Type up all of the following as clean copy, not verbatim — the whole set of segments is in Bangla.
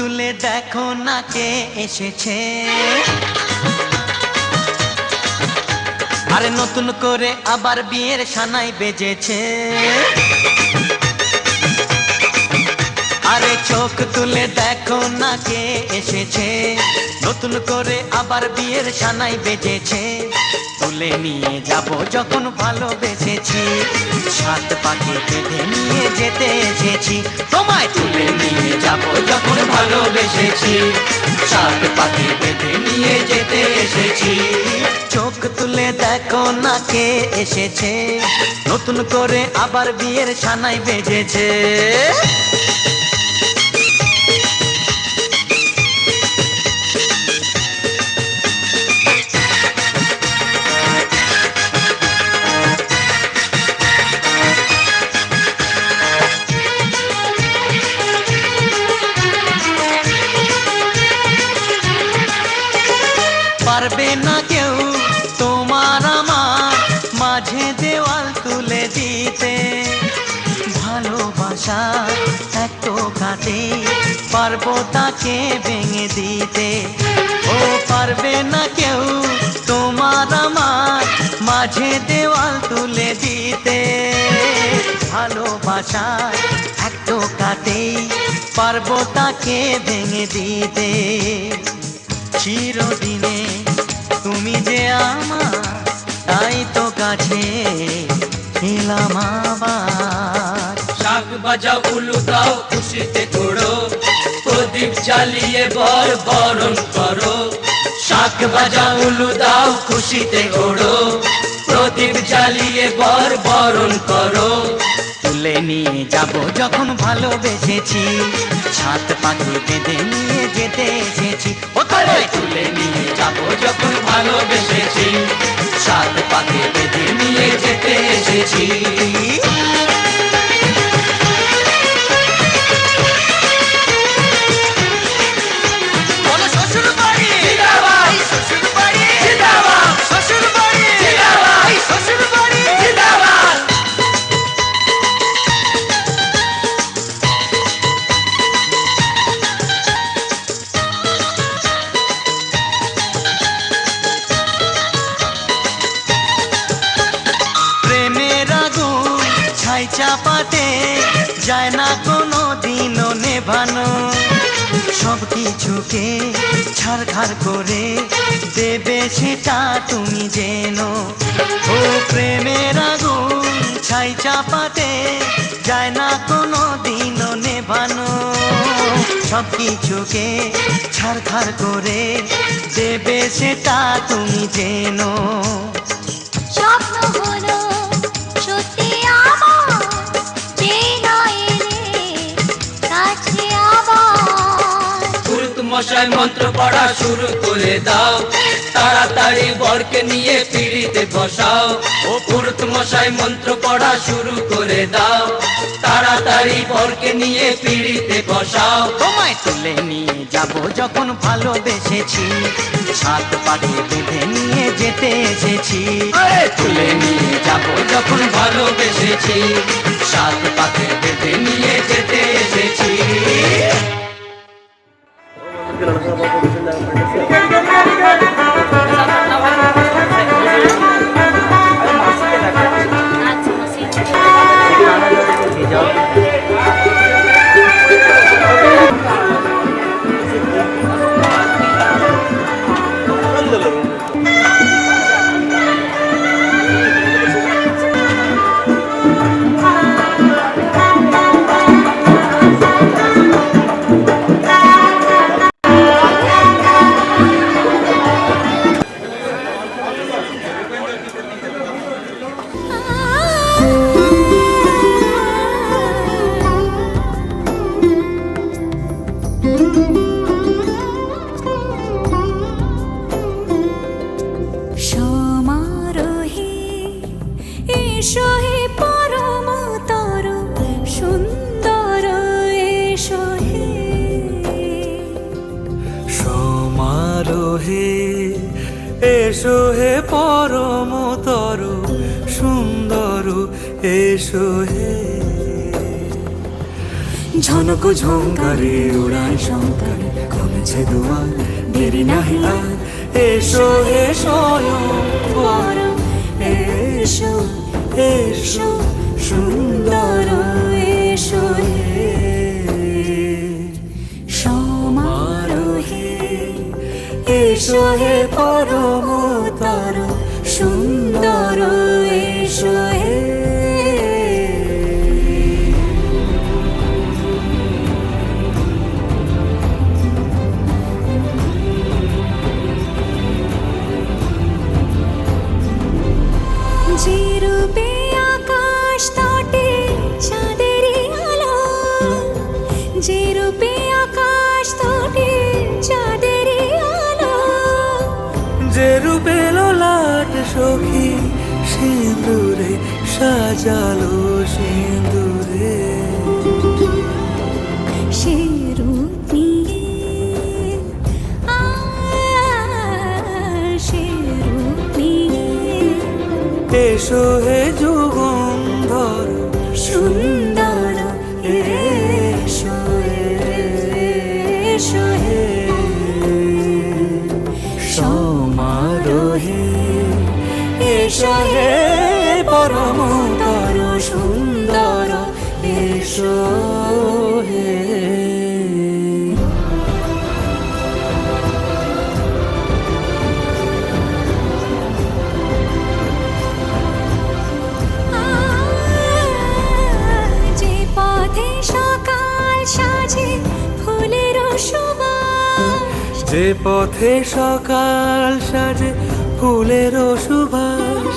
তুলে দেখো না কে এসেছে, আরে নতুন করে আবার বিয়ের সানাই বেজেছে। আরে চোখ তুলে দেখো না কে এসেছে, নতুন করে আবার বিয়ের সানাই বেজেছে। তুলে নিয়ে যাব যখন ভালোবেসেছি, সাত পাকে বেঁধে নিয়ে যেতে এসেছি। তোমায় তুলে নিয়ে যাব যখন ভালোবেসেছি, সাত পাকে বেঁধে নিয়ে যেতে এসেছি। চোখ তুলে দেখো না কে এসেছে, নতুন করে আবার বিয়ের সানাই বেজেছে। পারবে না কেউ তোমার আমার মাঝে দেওয়াল তুলে দিতে, ভালোবাসা এত কাটে পারবো তাকে ভেঙে দিতে। ও পারবে না কেউ তোমার আমার মাঝে দেওয়াল তুলে দিতে, ভালোবাসা এত কাটে পারবো তাকে ভেঙে দিতে। চিরদিনে তুমি যে আমার, তাই তো কাছে এলাম আবার। শাক বাজাও উলু দাও খুশিতে ঘোড়ো, প্রদীপ জ্বালিয়ে বরণ করো। শাক বাজাও উলু দাও খুশিতে ঘোড়ো, প্রদীপ জ্বালিয়ে বরণ করো। তুলে নিয়ে যাব যখন ভালোবেসেছি, সাত পাখি বেঁধে নিয়ে যেতে এসেছি। ও তোমায় তুলে নিয়ে যাব যখন ভালোবেসেছি, সাত পাকে বেঁধে নিয়ে যেতে এসেছি। চাপাতে যায় না কোনো দিনও নেভানো, সব কিছুকে ছাড়খাড় করে দেবে সেটা তুমি জেনো। ও প্রেমের আগুন ছাই চাপাতে যায় না কোনো দিনও নেভানো, সব কিছুকে ছাড়খাড় করে দেবে সেটা তুমি জেনো। স্বপ্ন হলো সত্যি মশাই মন্ত্র পড়া শুরু করে দাও, তাড়াতাড়ি বরকে নিয়ে পিড়িতে বসাও। ও পুরুত মশাই মন্ত্র পড়া শুরু করে দাও, তাড়াতাড়ি বরকে নিয়ে পিড়িতে বসাও। তোমায় তুলে নিয়ে যাব যখন ভালোবেসেছি, সাত পাকে বেঁধে নিয়ে যেতে এসেছি। তুলে নিয়ে যাব যখন ভালোবেসেছি, সাত পাকে বেঁধে নিয়ে যেতে এসেছি। এসো হে পরমতর সুন্দর, এসো হে ঝনক ঝঙ্কারে উড়ায় শঙ্কারে কমেছে দুয়ার দেরি নাহি আর এসো হে স্বয়ংবর এসো এসো সুন্দর এসো হে সমারোহে এসো হে পরমতর সুন্দর এসো হে যে রূপে আকাশ তটে চাঁদেরই আলো, যে রূপে আকাশ তটে চাঁদেরই আলো, যে রূপে লোলাট সখী সিঁদুরে সাজালো সিঁদুরে সে রূপ নিয়ে সে রূপ নিয়ে এসো হে যুগন্ধর সুন্দর এসো এসো হে সমারোহে এসো হে পরমতর সুন্দর এসো হে যে পথে সকাল সাজে ফুলের সুবাস, যে পথে সকাল সাজে ফুলের সুবাস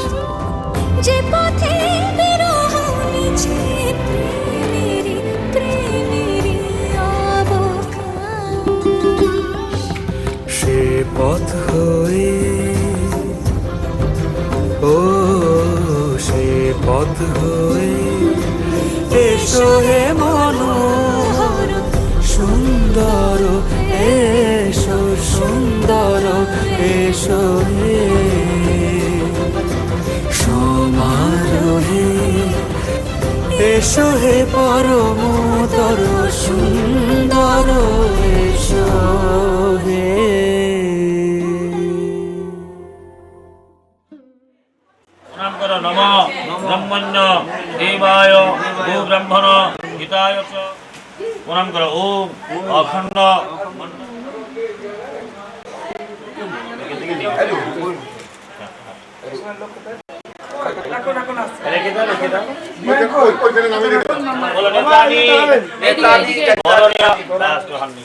যে পথে বিরহ মিছে প্রেমেরই প্রেমেরই অবকাশ, সে পথ হয়ে ও সে পথ হয়ে এসো হে মনোহর সুন্দর এসো সুন্দর এসো হে সমারোহে এসো হে পরমতর সুন্দর এসো হে প্রণাম করো নম ব্রহ্মণ্য দেবায় গো ব্রাহ্মণ হিতায় চ প্রণাম করো ওম অখণ্ড বলো নেতানি বরণীয় রাষ্ট্র হান্নি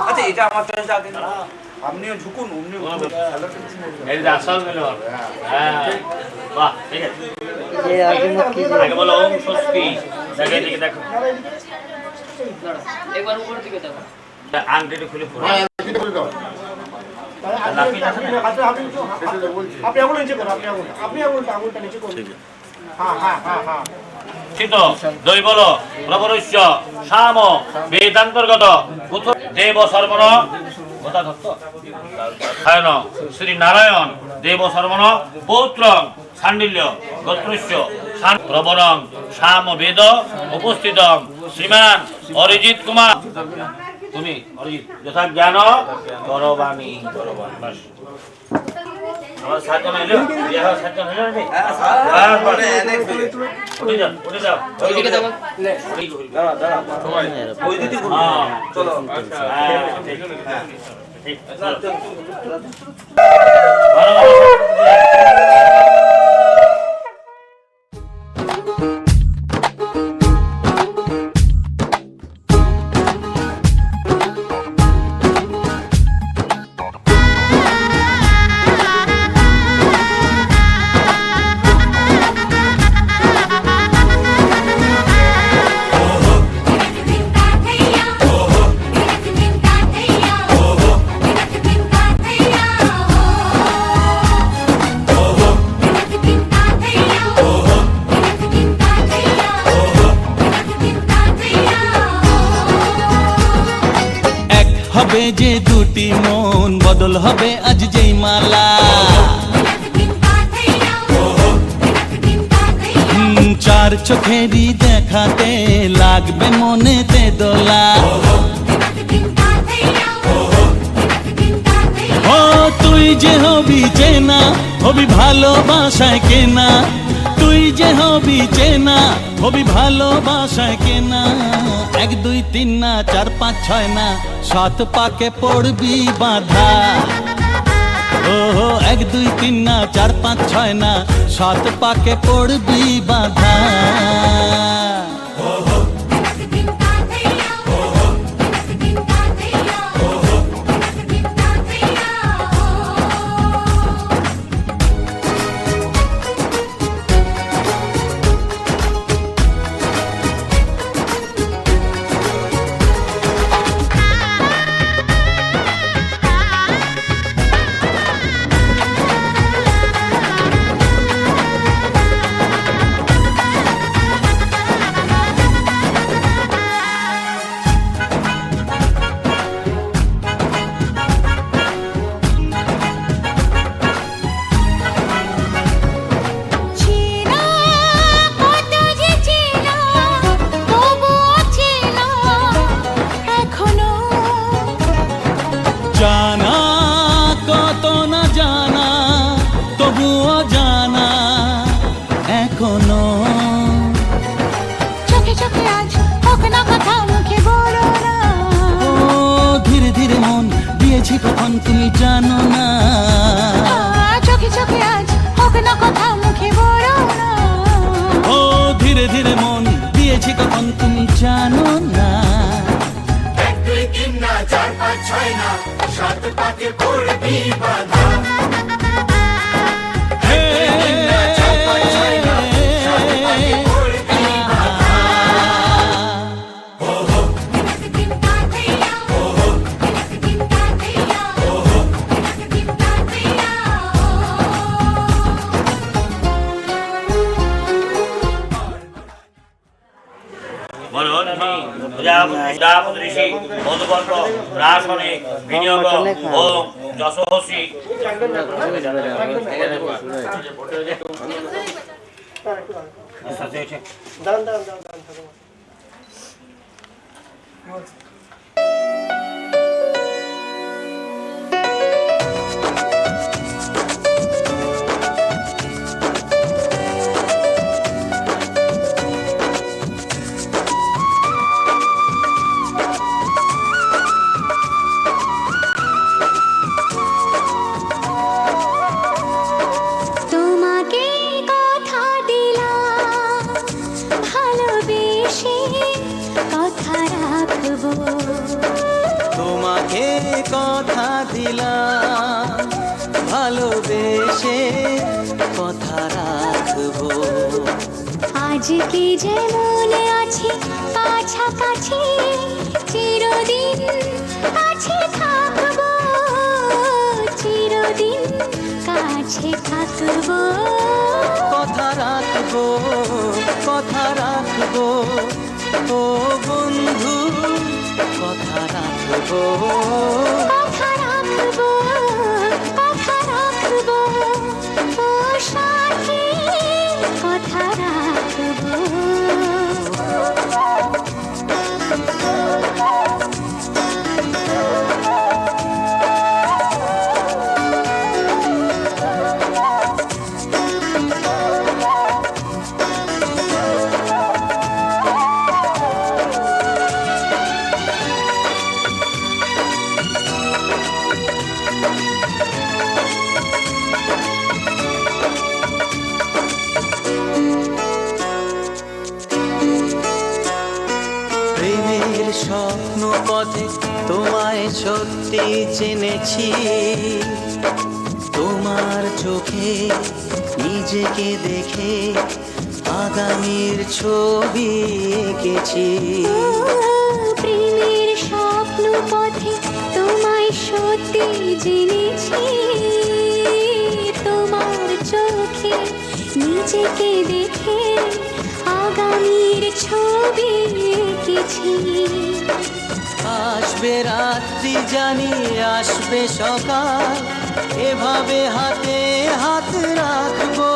আচ্ছা এটা আমার চয়েস আগে আপনিও ঝুকুন অমনি এই যে আসল গেল হ্যাঁ বাহ ঠিক আছে আগে বলো ওম স্বস্তি দেখে দিকে দেখো একবার উপর দিকে দেখো আংটিটা খুলে পড়ো আপনি আঙুল নিচে করুন আপনি আঙুলটা নিচে করুন হ্যাঁ হ্যাঁ হ্যাঁ হ্যাঁ চিত দই বলো প্রবরস্য শাম বেদান্তর্গত কুত দেব সর্বণ কথা ধত্ত হায়ন শ্রী নারায়ণ দেব সর্বণ পৌত্র সান্ডিল্য গোত্রস্য প্রবরং শাম বেদ উপস্থিত শ্রীমান অরিজিৎ কুমার তুমি অরিজিৎ যথা জ্ঞান করবাণী বাস আমার সাতজন এলো বিয়ে সাতজন এলো নাকি উঠে যাও ওইদিকে দেখো দাঁড়া ওই দিদি চলো ঠিক হবে যে দুটি মন বদল হবে আজ যেই মালা চার চোখেরই দেখাতে লাগবে মনেতে দোলা। ও তুই যে হবি চেনা, হবি ভালোবাসায় কেনা, তুই যে হবি চেনা, হবি ভালোবাসায় কেনা। 1 2 3 না 4 5 6 না 7 পাকে পড়বি বাঁধা। ও 1 2 3 না 4 5 6 না 7 পাকে পড়বি বাঁধা। জানা কত না জানা, তবুও জানা এখনো। চোখে চোখে আজ হোক না কথা মুখে বলো না। ও ধীরে ধীরে মন দিয়েছি কখন তুমি জানো না। চোখে চোখে আজ হোক না কথা মুখে বলো না। ও ধীরে ধীরে মন দিয়েছি কখন তুমি জানো না। 1 2 3 না 4 5 6 না 7 পাকে পড়বি বাঁধা। হে, বলুন পূজা প্রতিষি মধুবর্ষ রাসনিক বিনিয়োগ ও যশস্বী। দাঁড়ান দাঁড়ান দাঁড়ান দাঁড়ান। তোমাকে কথা দিলাম ভালোবেসে, কথা রাখবো। তোমাকে কথা দিলাম ভালোবেসে, কথা রাখবো। আজকে যেমন আছি কাছাকাছি, চিরদিন কাছে থাকবো, চিরদিন কাছে থাকবো। কথা রাখবো, কথা রাখবো, ও বন্ধু কথা রাখবো। কথা রাখবো, কথা রাখবো, ও সাথী কথা রাখবো। প্রেমের স্বপ্ন পথে তোমায় সত্যি চিনেছি, তোমার চোখে নিজেকে দেখে আগামীর ছবি এঁকেছি। প্রেমের স্বপ্ন পথে তোমায় সত্যি জেনেছি, তোমার চোখে নিজেকে দেখে আগামীর ছবি এঁকেছি। আসবে রাত্রি জানি আসবে সকাল, এভাবে হাতে হাত রাখবো,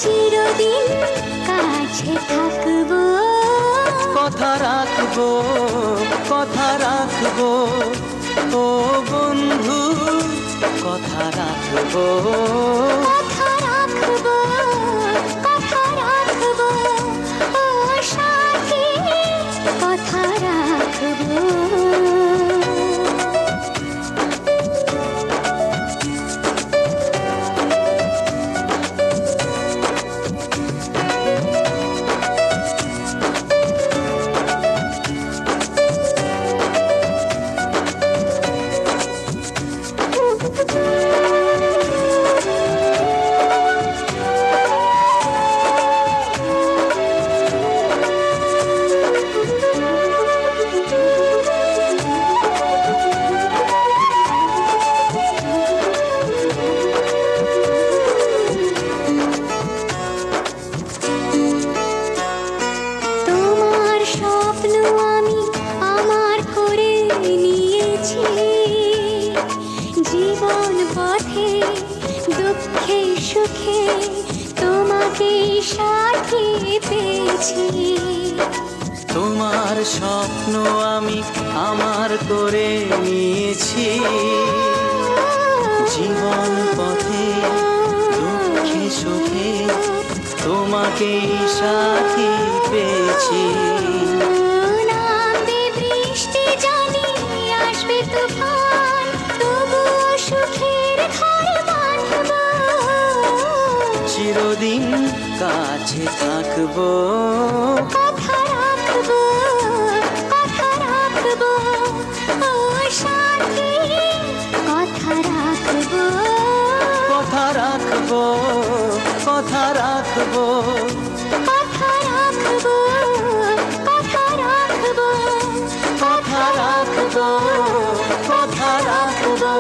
চিরদিন কাছে কাছে থাকবো, কথা রাখবো, কথা রাখবো, ও বন্ধু কথা রাখবো, কথা রাখবো, কথা রাখবো, ও সাথী কথা রাখবো। তোমার স্বপ্ন আমি আমার করে নিয়েছি, জীবন পথে দুঃখে সুখে তোমাকে সাথী পেয়েছি। তোমার স্বপ্ন আমি আমার করে নিয়েছি, জীবন পথে দুঃখে সুখে তোমাকে সাথী পেয়েছি। নামবে বৃষ্টি জানি আসবে তুফান, তবুও সুখের ঘর বাঁধব, চিরদিন কাছে থাকবো, কথা রাখবো, কথা রাখবো, ও সাথী কথা রাখবো, কথা রাখবো, কথা রাখবো, কথা রাখবো, কথা রাখবো, কথা রাখবো, কথা রাখবো।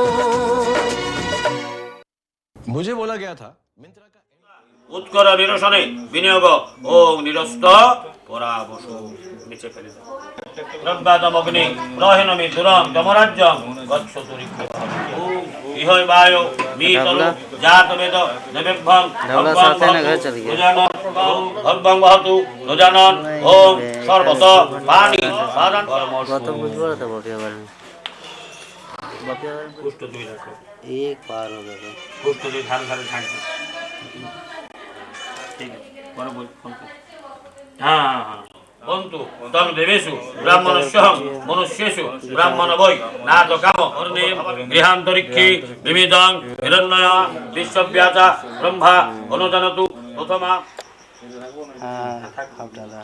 मुझे बोला गया था मिंत्रा का উৎকর নিরসনে বিনিয়োগ ও নিরস্ত পরা বসু নিচে ফেলে দাও। প্রজ্ঞাতমগ্নি প্রহেনমি দুরং যমরাজ্যং গচ্ছতু রিক্তং। ইহৈ বায়ো মিতলু জাত বেদ দেবেভ্যং ভগবং বহতু গজানন ওম সর্বত পানি সাধন কর্মস্য। কুষ্ঠ দুই রাখো, एक पार हो गया। কুষ্ঠ দুই ধারে ধারে থাকবে। ঠিক আছে, পরে বল ফোন কর। হ্যাঁ হ্যাঁ হ্যাঁ। বন্ধু তং দেবেশু ব্রাহ্মণস্যহং মনুষ্যেষু ব্রাহ্মণ বৈ না তো কাম অর্ণে গৃহান্তরিক্ষে বিমিদং হিরণ্যয় বিশ্বব্যাচা ব্রহ্মা অনুজানতু প্রথমা। हाँ अब डाला।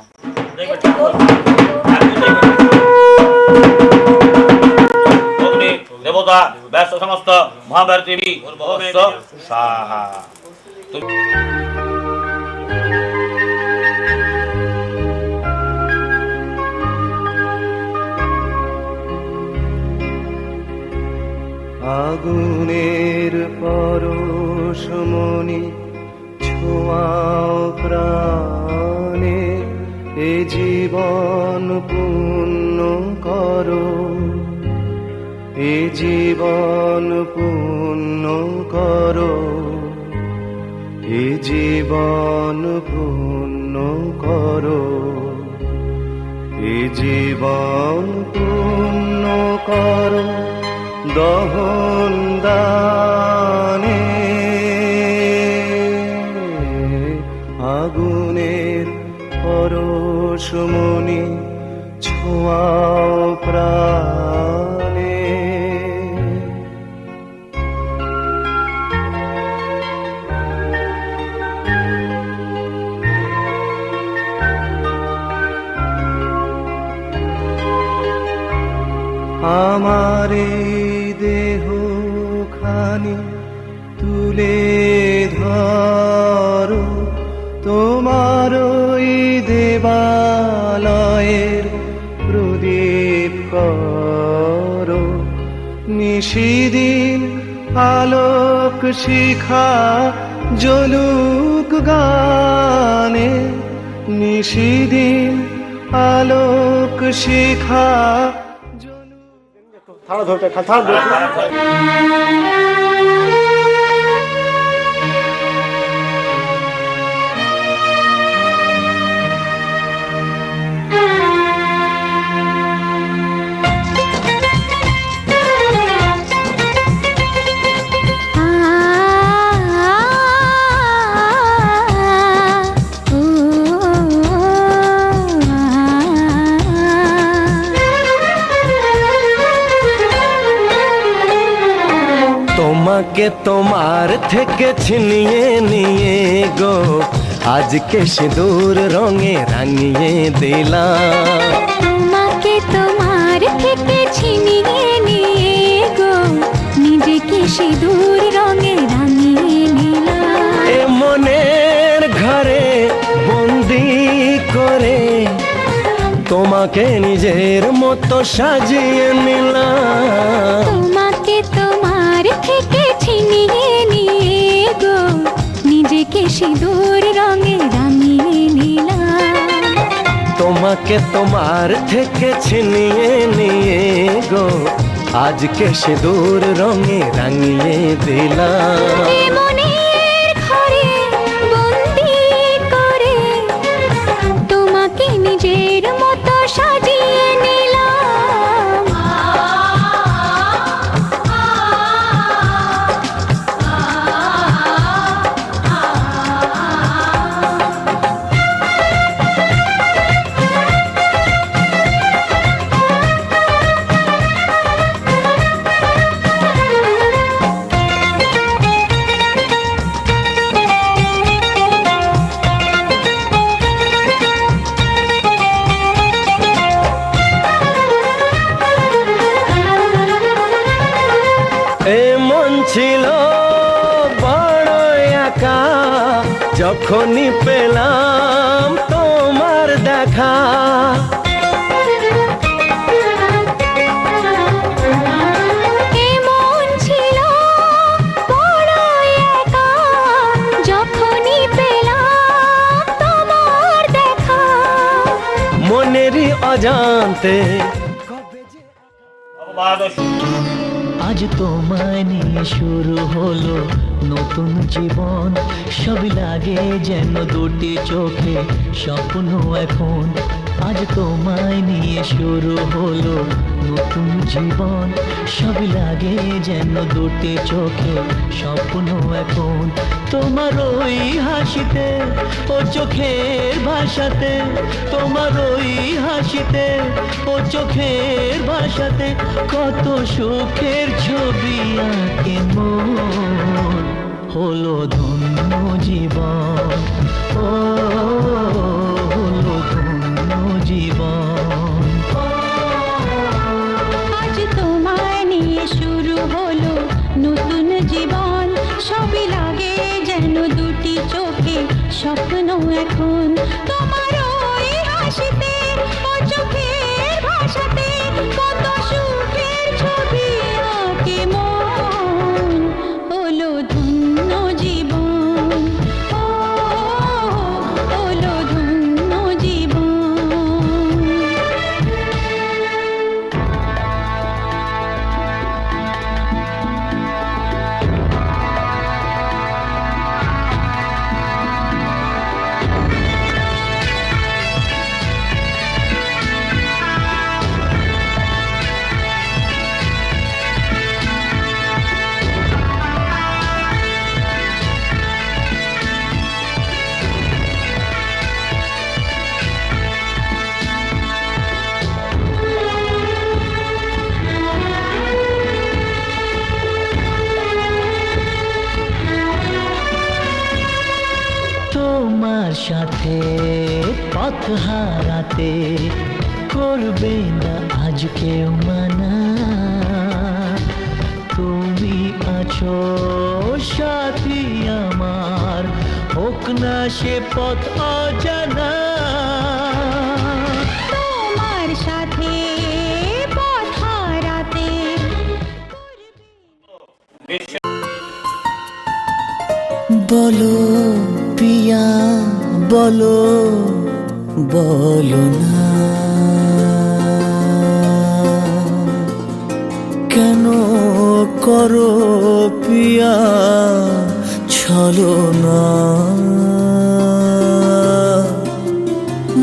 অগ্নি দেবতা ব্যস্ত সমস্ত মহাভারত দেবী সাহা। আগুনের পরশমণি ছোঁয়াও প্রাণে, এ জীবন পূর্ণ করো, এ জীবন পূর্ণ করো, এ জীবন পূর্ণ করো, এ জীবন পূর্ণ করো দহন দানে। আগুনের পরশমণি ছোঁয়াও প্রাণে। আমার এই দেহ খানি তুলে ধরো, তোমার ওই দেবালয়ের প্রদীপ করো, নিশিদিন আলোক শিখা জ্বলুক গানে, নিশিদিন আলোক শিখা থালা ধরতে থালা ধরতে। তোমাকে তোমার থেকে ছিনিয়ে নিয়ে গো আজকে সিঁদুর রঙে রাঙিয়ে দিলাম। তোমাকে তোমার থেকে ছিনিয়ে নিয়ে গো নিজেকে সিঁদুর রঙে রাঙিয়ে নিলাম। এ মনের ঘরে বন্দি করে তোমাকে নিজের মতো সাজিয়ে নিলাম। তোমাকে তোমার থেকে ছিনিয়ে নিয়ে গো নিজেকে সিঁদুর রঙে রাঙিয়ে নিলাম। তোমাকে তোমার থেকে ছিনিয়ে নিয়ে গো আজকে সিঁদুর রঙে রাঙিয়ে দিলাম। এ মনের ঘরে বন্দি করে তোমাকে নিজের মতো সাজিয়ে নিলাম। এ মন ছিল বড় একা যখনই পেলাম তোমার দেখা। এমন ছিল বড় একা যখনই পেলাম তোমার দেখা। মনেরই অজান্তে আজ তোমায় নিয়ে শুরু হলো নতুন জীবন, সবই লাগে যেন দুটি চোখে স্বপ্ন এখন। আজ তোমায় নিয়ে শুরু হলো নতুন জীবন, সবই লাগে যেন দুটি চোখে স্বপ্ন এখন। তোমার ওই হাসিতে ও চোখের ভাষাতে, তোমার ওই হাসিতে ও চোখের ভাষাতে কত সুখের ছবি আঁকে মন। হলো ধন্য জীবন, ও হলো ধন্য জীবন। আজ তোমায় নিয়ে শুরু হলো নতুন জীবন, সবই লাগে যেন দুটি চোখে স্বপ্ন এখন। তোমার ওই হাসিতে ও চোখের ভাষাতে কত সুখের ছবি আঁকে মন। হলো ধন্য জীবন, ও হলো ধন্য জীবন। তোমার সাথে পথ হারাতে করবে না আজ কেউ মানা। তুমি আছো সাথী আমার, হোক না সে পথ অজানা। তোমার সাথে পথ হারাতে বলো পিয়া বলো, বলো না কেন করো পিয়া ছলনা।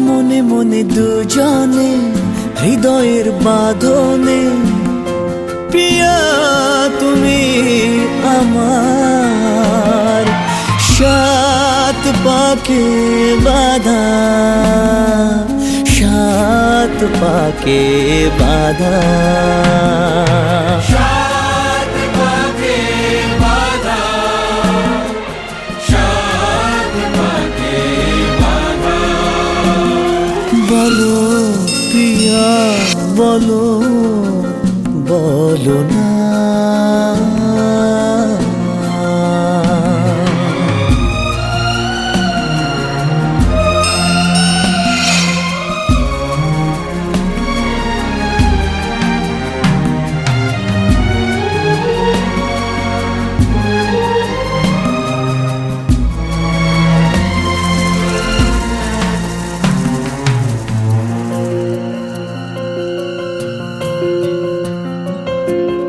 মনে মনে দুজনে হৃদয়ের বাঁধনে, পিয়া তুমি আমার সাত পাকে বাঁধা, সাত পাকে বাঁধা। সাত পাকে বাঁধা। বলো বলো না।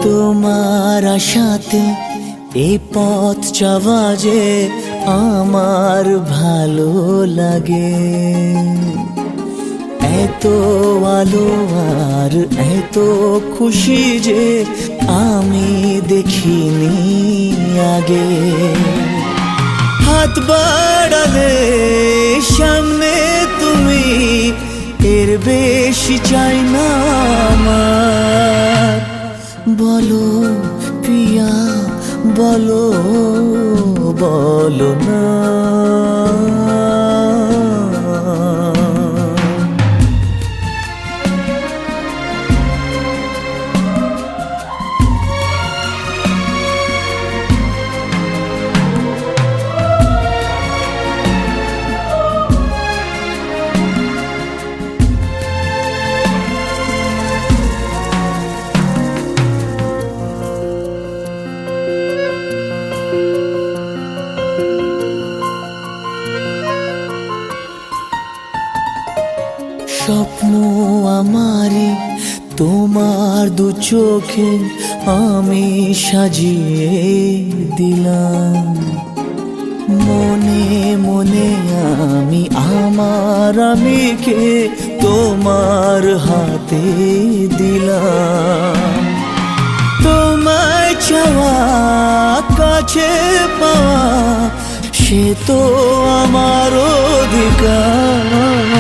তোমার আশাতে এই পথ চাওয়া যে আমার ভালো লাগে, এত আলো আর এত খুশি যে আমি দেখিনি আগে। হাত বাড়ালে সামনে তুমি, এর বেশি চাই না আমার। বলো পিয়া বলো বলো না। স্বপ্ন আমারে তোমার দু চোখে আমি সাজিয়ে দিলাম। মনে মনে আমি আমার আমিকে তোমার হাতে দিলাম। তোমায় চাওয়া কাছে পাওয়া সে তো আমার অধিকার।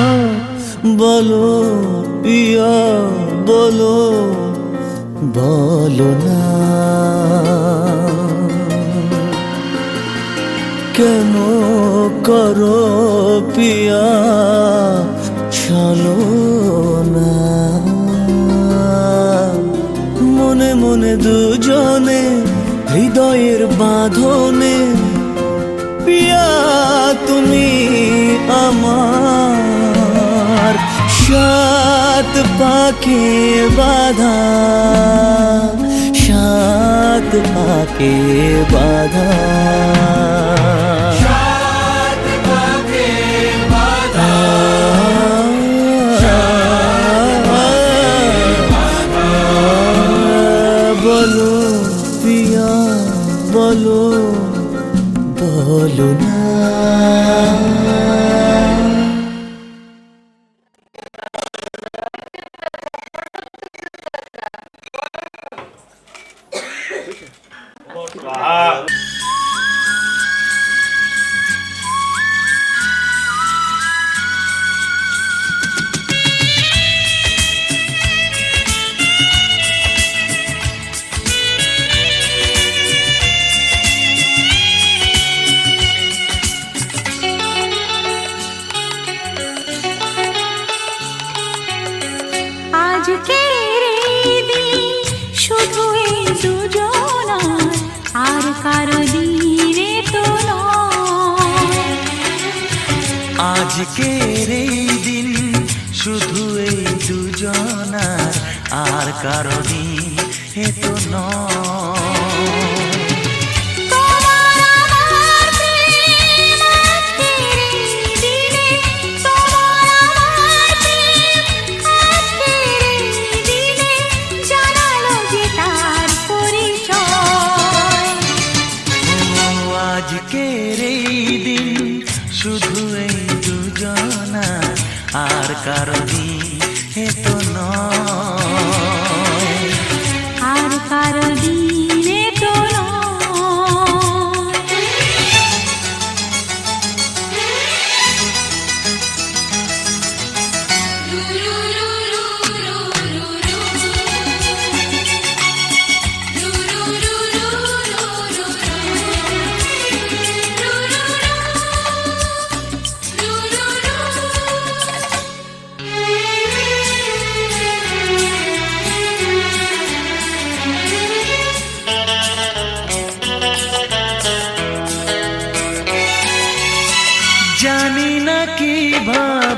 বলো পিয়া বলো বলো না। কেন করো পিয়া চলো না। মনে মনে দুজনে হৃদয়ের বাঁধনে পিয়া তুমি আমার। সাত পাকে বাঁধা সাত পাকে বাঁধা। বলো পিয়া বলো বলো না। আজকের এই দিন শুধু এই দুজনার, আর কারো দিনে তো নয়। আজকের এই দিন শুধু এই দুজনার, আর কারো দিনে তো নয়। আজকের এই দিন শুধু এই দুজনার, আর কারো দিনে তো নয়। আর কারো দিনে তো নয়।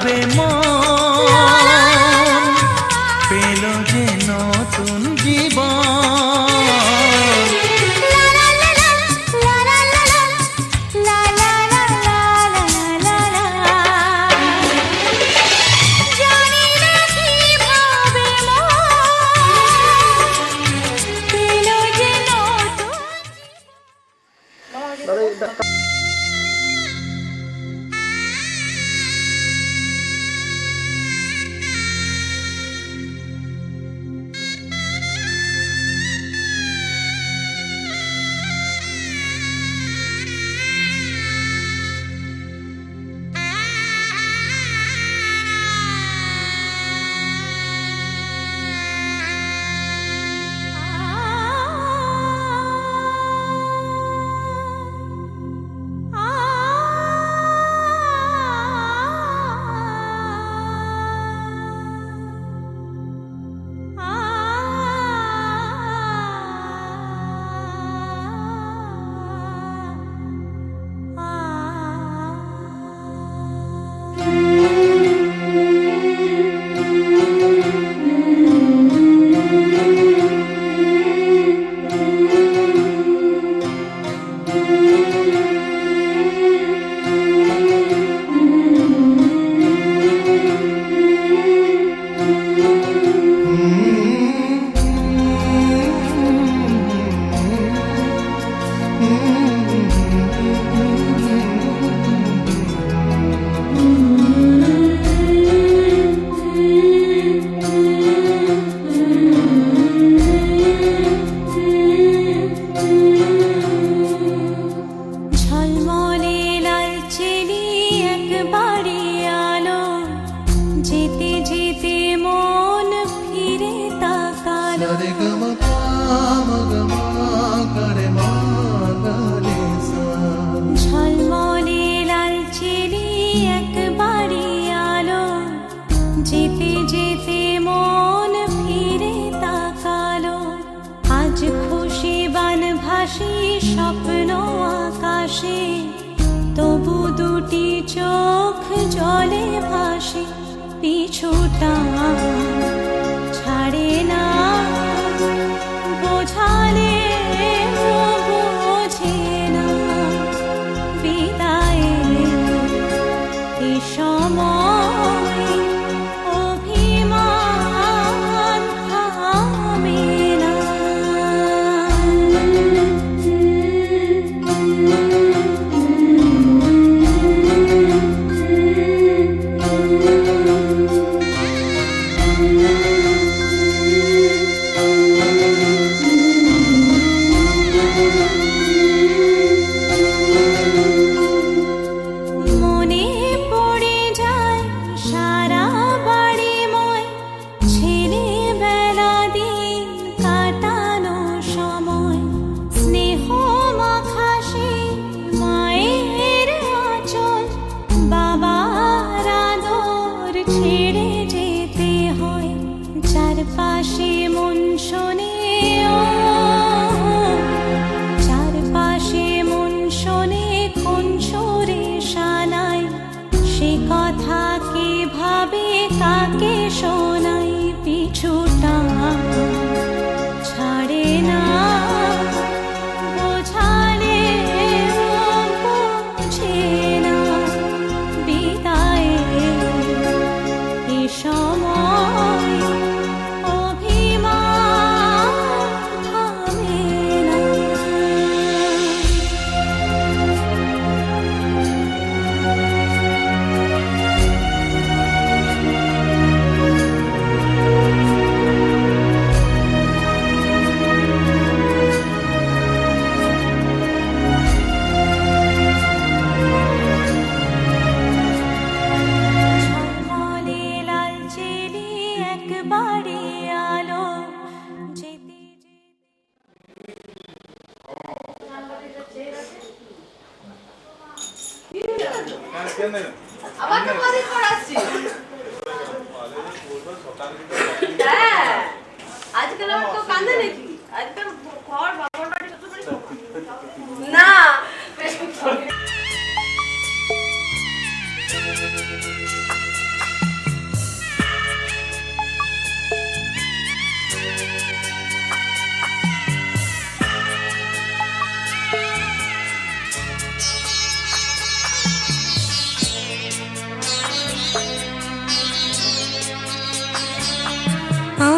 ভাবে মন পেল যে নতুন জীবন।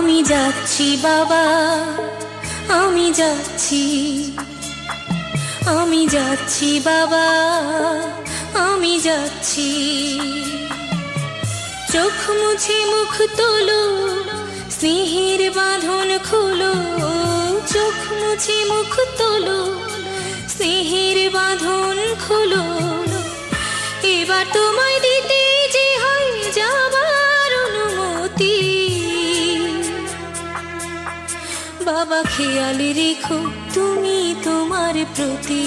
আমি যাচ্ছি বাবা, আমি যাচ্ছি, আমি যাচ্ছি বাবা, আমি যাচ্ছি। চোখ মুছে মুখ তোলো, স্নেহের বাঁধন খোলো, চোখ মুছে মুখ তোলো, স্নেহের বাঁধন খোলো। এবার তোমায় দিতে যে হয় যাবার অনুমতি। বাবা খেয়াল রেখো তুমি তোমার প্রতি,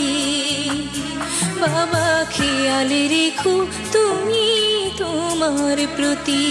বাবা খেয়াল রেখো তুমি তোমার প্রতি।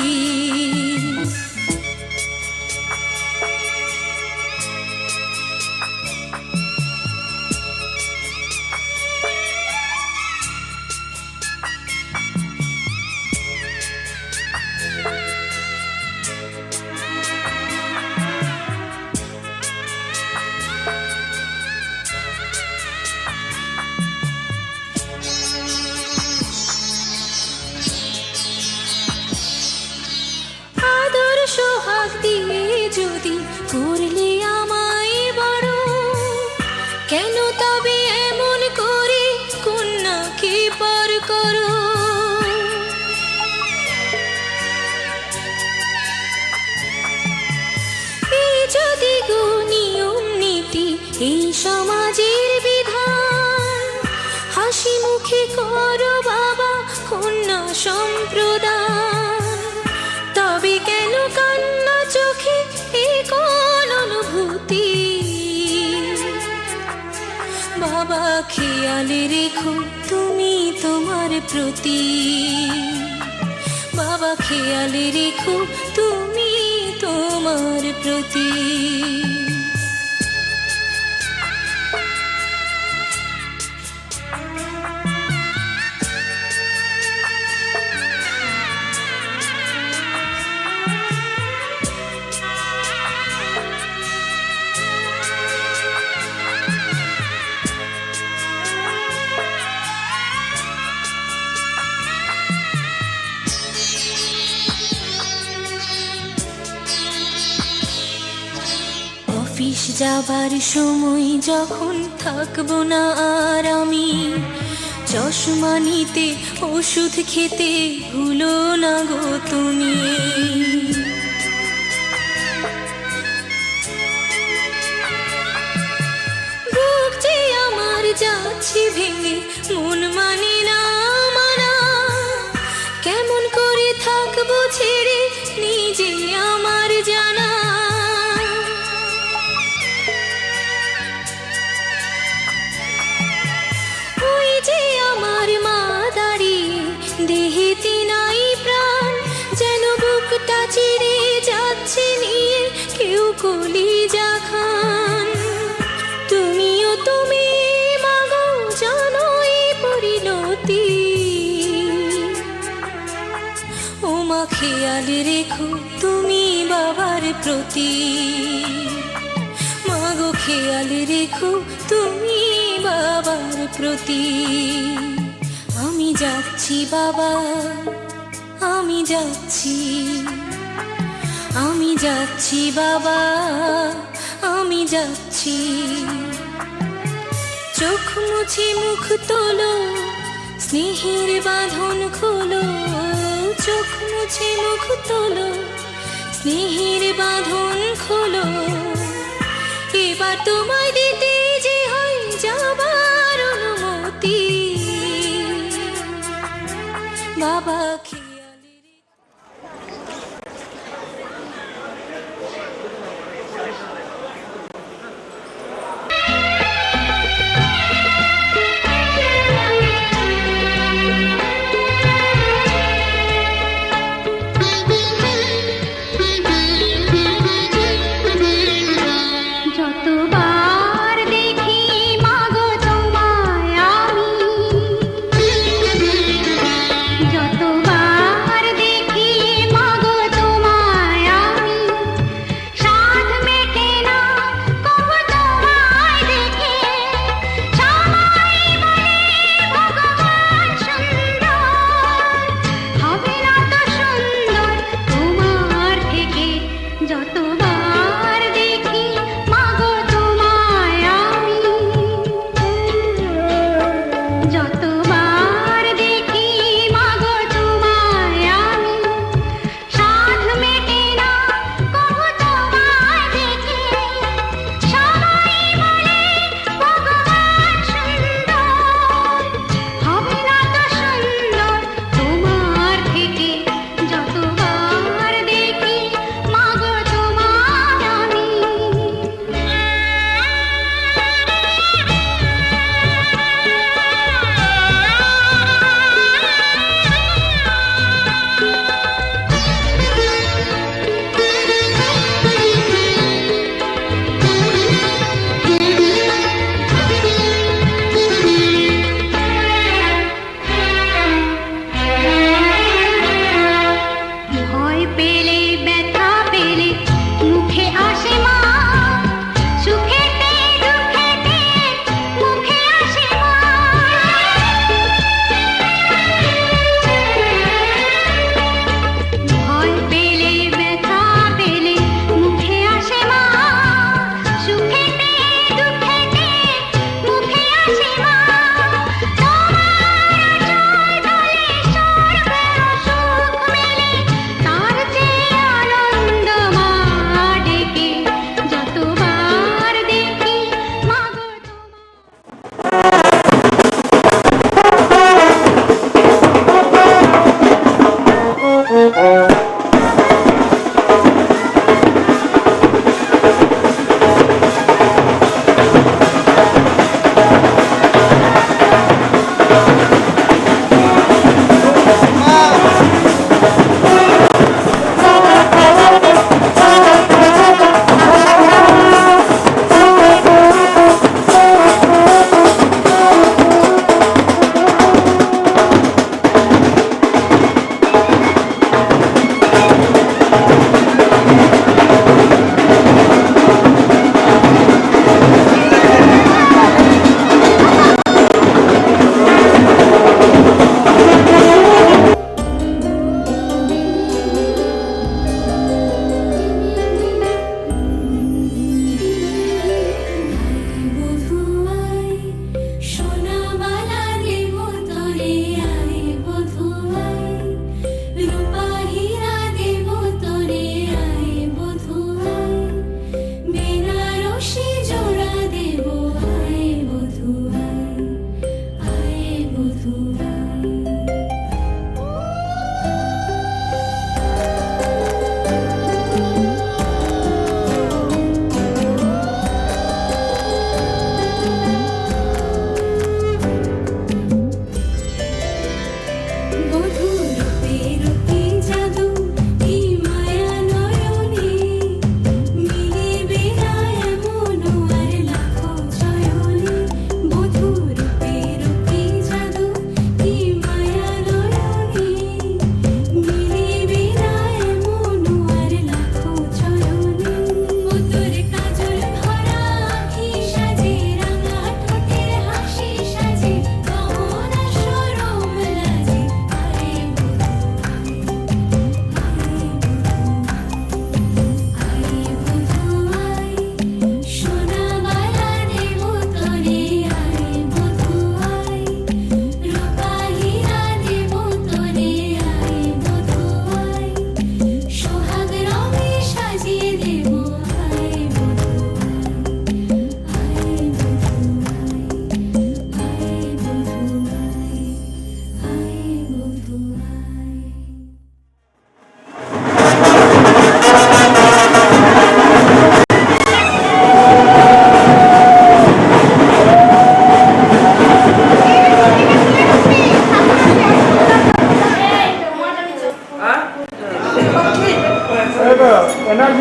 সোহাগ দিয়ে যদি করলে আমায় বড়, কেন তবে এমন করে কন্যাকে পর করো? এই যদি গো নিয়ম নীতি, এই সমাজের বিধান, হাসি মুখে করো বাবা কন্যা সম্প্রদান। তবে কেন কান্না চোখে এ কোন অনুভূতি? বাবা খেয়াল রেখো তুমি তোমার প্রতি, বাবা খেয়াল রেখো তুমি তোমার প্রতি। অফিস যাবার সময় যখন থাকবো না আর আমি, চশমা নিতে ওষুধ খেতে ভুলো না গো তুমি। বুক যে আমার যাচ্ছে ভেঙে, মন মানে না মানা, কেমন করে থাকবো ছেড়ে নিজে আমার জানা। ওই যে আমার মা দাঁড়িয়ে, দেহেতে নাই প্রাণ, যেন বুকটা চিরে যাচ্ছে নিয়ে কেউ কলিজা খান। তুমিও তুমি মাগো জানো এই পরিণতি। ও মা খেয়াল রেখো তুমি বাবার প্রতি, মাগো খেয়াল রেখো তুমি বাবার প্রতি। আমি যাচ্ছি বাবা, আমি যাচ্ছি, আমি যাচ্ছি বাবা, আমি যাচ্ছি। চোখ মুছে মুখ তোলো, স্নেহের বাঁধন খোলো, চোখ মুছে মুখ তোলো, স্নেহের বাঁধন খোলো। এবার তোমায় দিতে যে হয় যাবার অনুমতি। বাবা যতবার দেখি মাগো তোমায় আমি, যতবার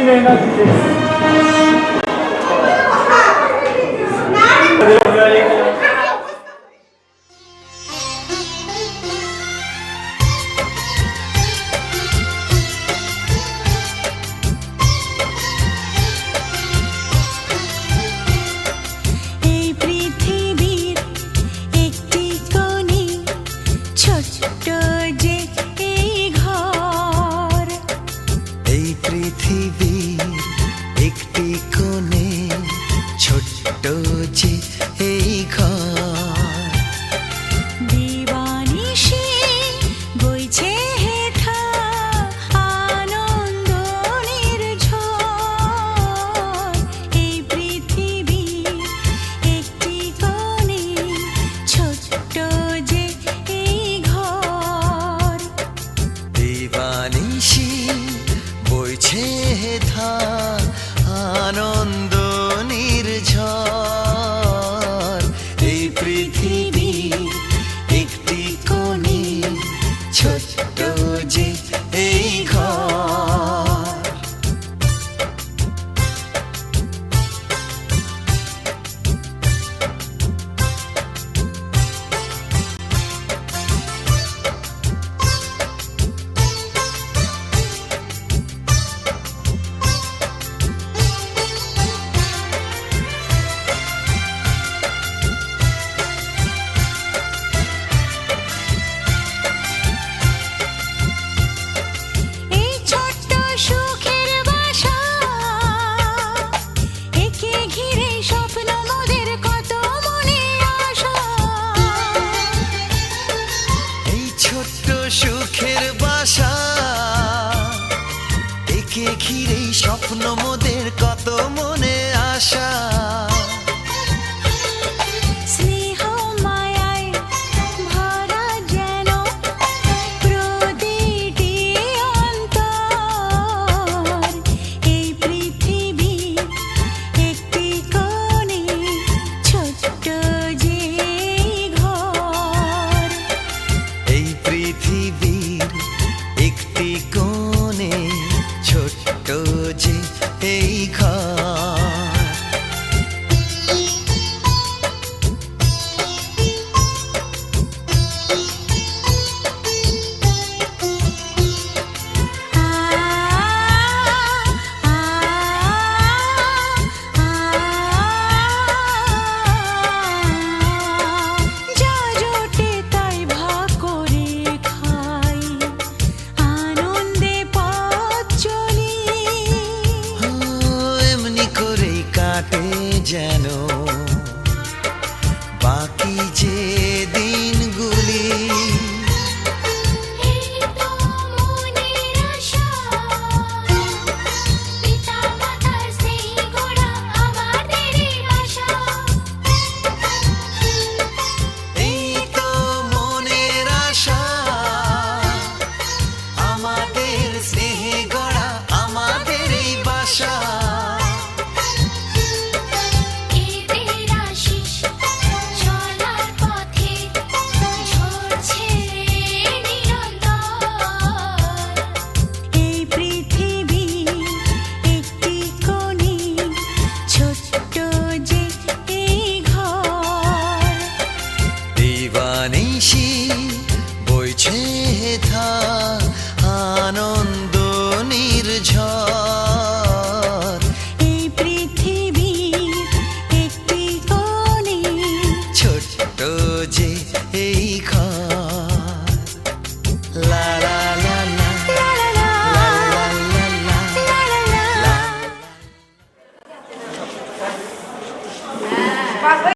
চিনে না চিনে এই পৃথিবীর একটি কোণে ছোট্ট যে এই ঘর, এই পৃথিবীর একটি কোণে ছোট্ট যে এই ঘর, দিবানিশি বইছে হেথা আনন্দ নির্ঝর। এই পৃথিবীর একটি কোণে ছোট্ট যে এই ঘর, দিবানিশি বইছে ধার আনন্দ নির্ঝর। এই পৃথিবীর একটি কোণে ছোট্ট যে এই ঘর। এই ছোট্ট সুখের বাসা, একে ঘিরে স্বপ্ন মোদের কত মনে আশা। এই ছোট্ট সুখের বাসা, একে ঘিরেই স্বপ্ন